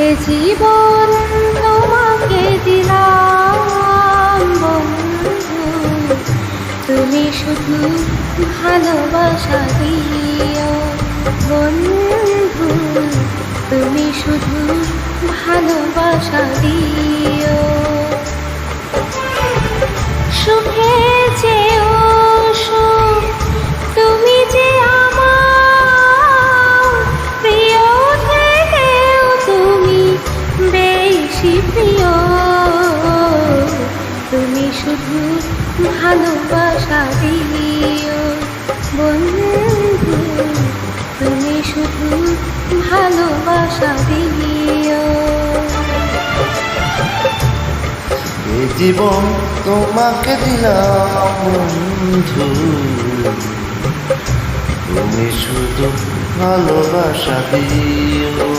এ জীবন তোমাকে দিলাম বন্ধু, তুমি শুধু ভালোবাসা দিও বন্ধু, তুমি শুধু ভালোবাসা দিও। সুখে যেও সুখ, তুমি যে আমার প্রিয় থেকেও তুমি বেশি প্রিয়, তুমি শুধু ভালোবাসা দিও বন্ধু, তুমি শুধু ভালোবাসা দিও। এ জীবন তোমাকে দিলাম বন্ধু, তুমি শুধু ভালোবাসা দিও।